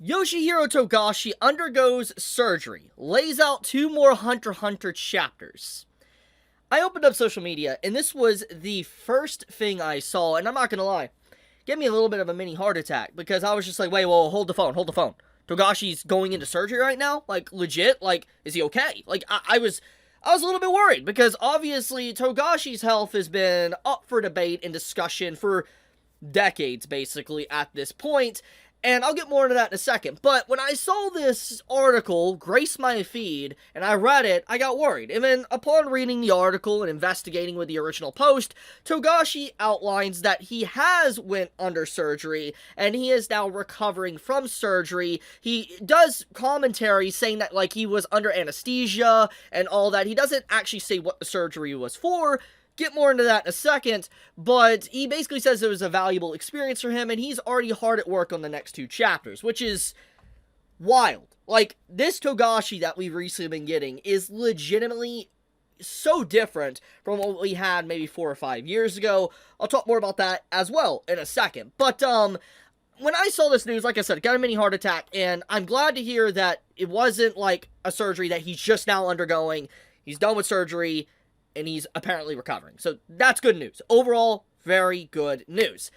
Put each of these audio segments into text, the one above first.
Yoshihiro Togashi undergoes surgery, lays out 2 more Hunter x Hunter chapters. I opened up social media, and this was the first thing I saw, and I'm not gonna lie, gave me a little bit of a mini heart attack, because I was just like, wait, well, hold the phone. Togashi's going into surgery right now? Like, legit? Like, is he okay? Like, I was a little bit worried, because obviously Togashi's health has been up for debate and discussion for decades, basically, at this point, and I'll get more into that in a second. But when I saw this article grace my feed, and I read it, I got worried. And then, upon reading the article and investigating with the original post, Togashi outlines that he has went under surgery, and he is now recovering from surgery. He does commentary saying that, like, he was under anesthesia and all that. He doesn't actually say what the surgery was for. Get more into that in a second, but he basically says it was a valuable experience for him, and he's already hard at work on the next 2 chapters, which is wild. Like, this Togashi that we've recently been getting is legitimately so different from what we had maybe 4 or 5 years ago. I'll talk more about that as well in a second. But, when I saw this news, like I said, it got a mini heart attack, and I'm glad to hear that it wasn't like a surgery that he's just now undergoing. He's done with surgery, and he's apparently recovering. So that's good news. Overall, very good news.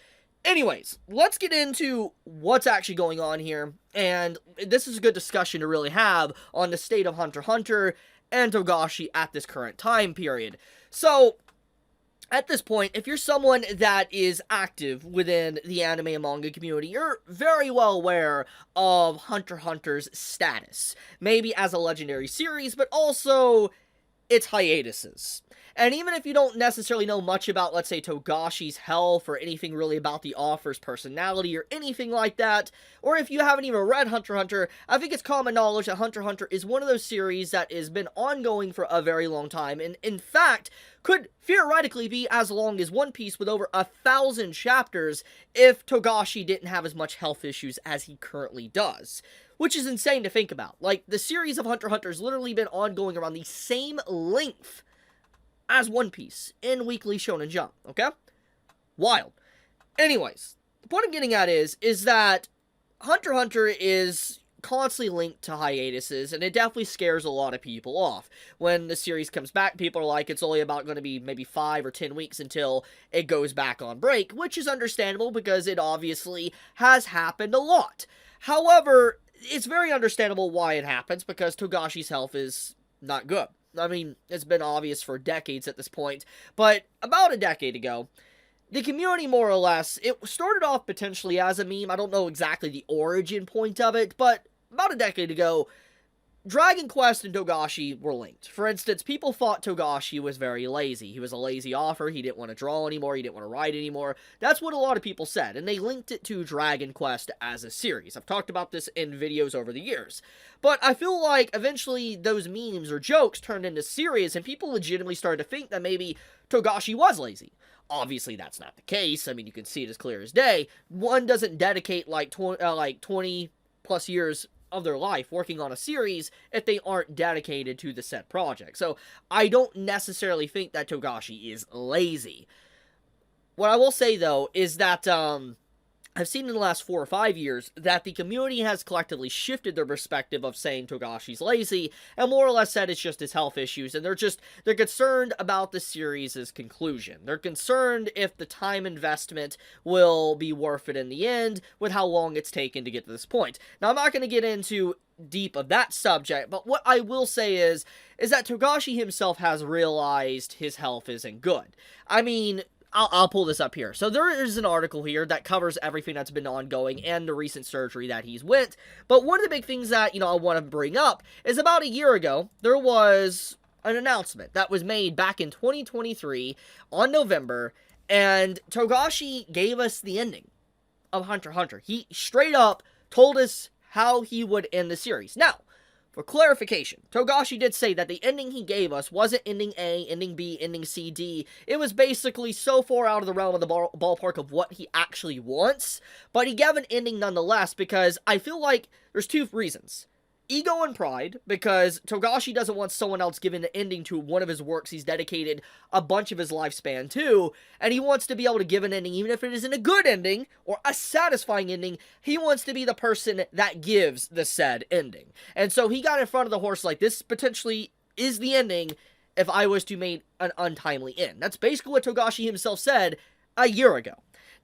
Anyways, let's get into what's actually going on here. And this is a good discussion to really have on the state of Hunter x Hunter and Togashi at this current time period. So, at this point, if you're someone that is active within the anime and manga community, you're very well aware of Hunter x Hunter's status. Maybe as a legendary series, but also its hiatuses. And even if you don't necessarily know much about, let's say, Togashi's health, or anything really about the author's personality, or anything like that, or if you haven't even read Hunter x Hunter, I think it's common knowledge that Hunter x Hunter is one of those series that has been ongoing for a very long time, and in fact, could theoretically be as long as One Piece with over 1,000 chapters if Togashi didn't have as much health issues as he currently does. Which is insane to think about. Like, the series of Hunter x Hunter has literally been ongoing around the same length as One Piece in Weekly Shonen Jump, okay? Wild. Anyways, the point I'm getting at is that Hunter x Hunter is constantly linked to hiatuses, and it definitely scares a lot of people off. When the series comes back, people are like, it's only about going to be maybe 5 or 10 weeks until it goes back on break, which is understandable because it obviously has happened a lot. However, it's very understandable why it happens, because Togashi's health is not good. I mean, it's been obvious for decades at this point, but about a decade ago, the community, more or less, it started off potentially as a meme. I don't know exactly the origin point of it, but about a decade ago, Dragon Quest and Togashi were linked. For instance, people thought Togashi was very lazy. He was a lazy author, he didn't want to draw anymore, he didn't want to write anymore. That's what a lot of people said, and they linked it to Dragon Quest as a series. I've talked about this in videos over the years. But I feel like eventually those memes or jokes turned into serious, and people legitimately started to think that maybe Togashi was lazy. Obviously, that's not the case. I mean, you can see it as clear as day. One doesn't dedicate like 20 plus years of their life working on a series if they aren't dedicated to the said project. So I don't necessarily think that Togashi is lazy. What I will say, though, is that I've seen in the last 4 or 5 years that the community has collectively shifted their perspective of saying Togashi's lazy, and more or less said it's just his health issues, and they're concerned about the series' conclusion. They're concerned if the time investment will be worth it in the end, with how long it's taken to get to this point. Now, I'm not going to get into deep of that subject, but what I will say is that Togashi himself has realized his health isn't good. I mean, I'll pull this up here. So there is an article here that covers everything that's been ongoing and the recent surgery that he's went. But one of the big things that, I want to bring up is about a year ago, there was an announcement that was made back in 2023 on November, and Togashi gave us the ending of Hunter x Hunter. He straight up told us how he would end the series. Now, for clarification, Togashi did say that the ending he gave us wasn't ending A, ending B, ending C, D. It was basically so far out of the realm of the ballpark of what he actually wants, but he gave an ending nonetheless, because I feel like there's 2 reasons. ego and pride, because Togashi doesn't want someone else giving an ending to one of his works he's dedicated a bunch of his lifespan to, and he wants to be able to give an ending, even if it isn't a good ending, or a satisfying ending. He wants to be the person that gives the said ending. And so he got in front of the horse like, this potentially is the ending if I was to make an untimely end. That's basically what Togashi himself said a year ago.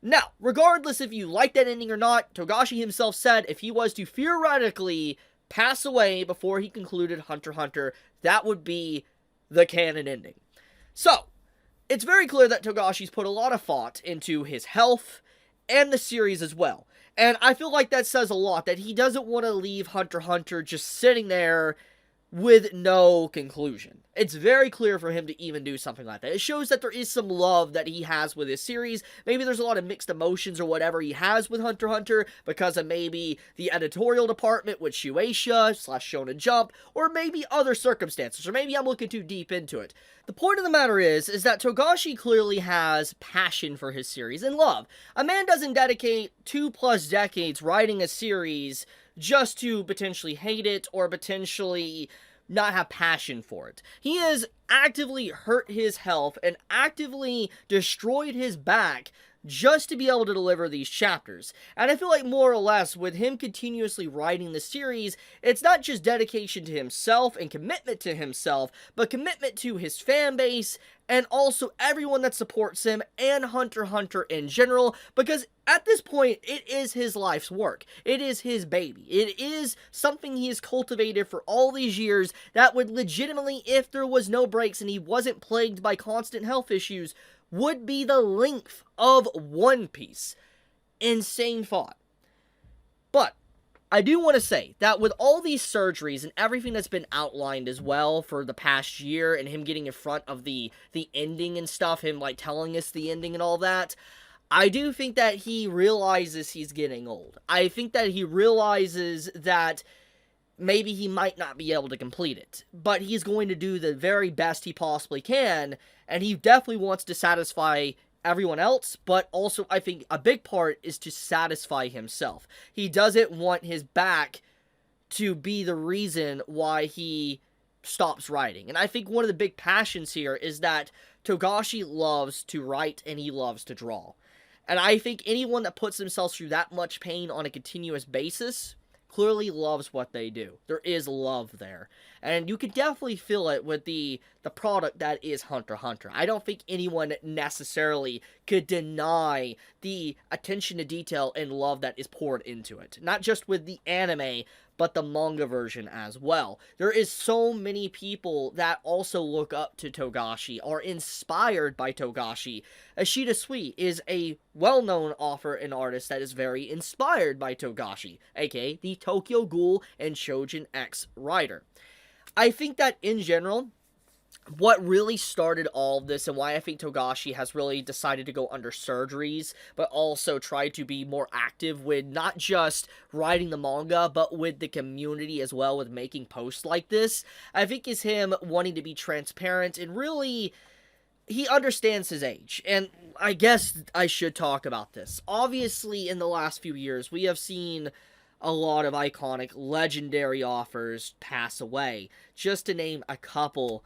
Now, regardless if you like that ending or not, Togashi himself said if he was to theoretically pass away before he concluded Hunter x Hunter, that would be the canon ending. So, it's very clear that Togashi's put a lot of thought into his health and the series as well. And I feel like that says a lot, that he doesn't want to leave Hunter x Hunter just sitting there with no conclusion. It's very clear for him to even do something like that. It shows that there is some love that he has with his series. Maybe there's a lot of mixed emotions or whatever he has with Hunter x Hunter because of maybe the editorial department with Shueisha / Shonen Jump, or maybe other circumstances, or maybe I'm looking too deep into it. The point of the matter is that Togashi clearly has passion for his series and love. A man doesn't dedicate 2+ decades writing a series just to potentially hate it or potentially not have passion for it. He has actively hurt his health and actively destroyed his back just to be able to deliver these chapters. And I feel like more or less with him continuously writing the series, it's not just dedication to himself and commitment to himself, but commitment to his fan base and also everyone that supports him and Hunter x Hunter in general, because at this point, it is his life's work. It is his baby. It is something he has cultivated for all these years that would legitimately, if there was no breaks and he wasn't plagued by constant health issues, would be the length of One Piece. Insane thought. But I do want to say that with all these surgeries and everything that's been outlined as well for the past year and him getting in front of the ending and stuff, him like telling us the ending and all that, I do think that he realizes he's getting old. I think that he realizes that maybe he might not be able to complete it, but he's going to do the very best he possibly can, and he definitely wants to satisfy everyone else, but also I think a big part is to satisfy himself. He doesn't want his back to be the reason why he stops writing. And I think one of the big passions here is that Togashi loves to write and he loves to draw. And I think anyone that puts themselves through that much pain on a continuous basis clearly loves what they do. There is love there. And you can definitely feel it with the product that is Hunter x Hunter. I don't think anyone necessarily could deny the attention to detail and love that is poured into it. Not just with the anime, but the manga version as well. There is so many people that also look up to Togashi, are inspired by Togashi. Ashita Sui is a well-known author and artist that is very inspired by Togashi, aka the Tokyo Ghoul and Shojin X writer. I think that in general, what really started all of this and why I think Togashi has really decided to go under surgeries, but also try to be more active with not just writing the manga, but with the community as well, with making posts like this, I think is him wanting to be transparent and really, he understands his age. And I guess I should talk about this. Obviously, in the last few years, we have seen a lot of iconic, legendary authors pass away. Just to name a couple,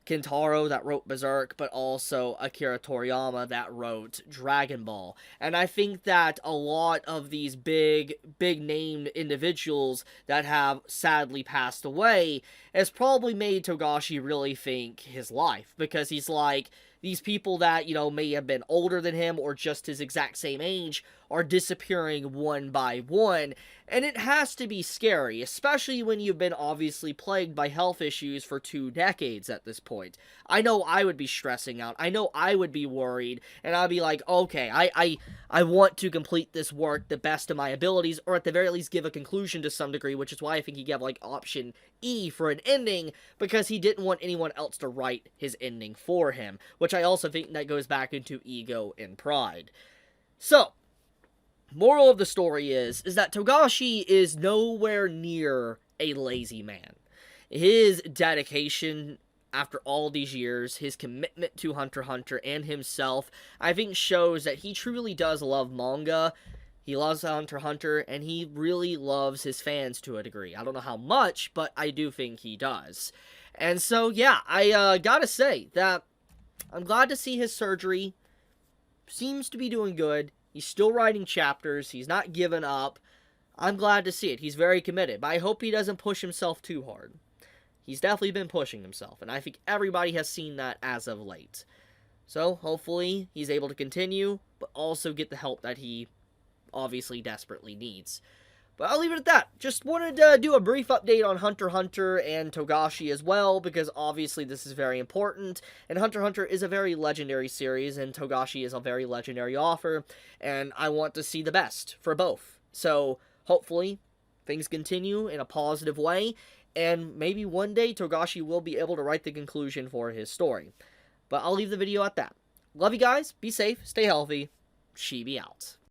Kentaro that wrote Berserk, but also Akira Toriyama that wrote Dragon Ball. And I think that a lot of these big named individuals that have sadly passed away has probably made Togashi really think his life, because he's like, these people that, you know, may have been older than him or just his exact same age are disappearing one by one, and it has to be scary, especially when you've been obviously plagued by health issues for 2 decades at this point. I know I would be stressing out, I know I would be worried, and I'd be like, okay, I want to complete this work the best of my abilities, or at the very least give a conclusion to some degree, which is why I think he gave like option E for an ending, because he didn't want anyone else to write his ending for him, which I also think that goes back into ego and pride. So, moral of the story is that Togashi is nowhere near a lazy man. His dedication after all these years, his commitment to Hunter x Hunter and himself, I think shows that he truly does love manga, He loves Hunter x Hunter, and he really loves his fans to a degree. I don't know how much, but I do think he does. And so, yeah, I gotta say that I'm glad to see his surgery seems to be doing good. He's still writing chapters. He's not giving up. I'm glad to see it. He's very committed, but I hope he doesn't push himself too hard. He's definitely been pushing himself, and I think everybody has seen that as of late. So, hopefully, he's able to continue, but also get the help that he obviously desperately needs. But I'll leave it at that. Just wanted to do a brief update on Hunter x Hunter and Togashi as well, because obviously this is very important, and Hunter x Hunter is a very legendary series, and Togashi is a very legendary author, and I want to see the best for both. So, hopefully, things continue in a positive way, and maybe one day Togashi will be able to write the conclusion for his story. But I'll leave the video at that. Love you guys, be safe, stay healthy, Chibi out.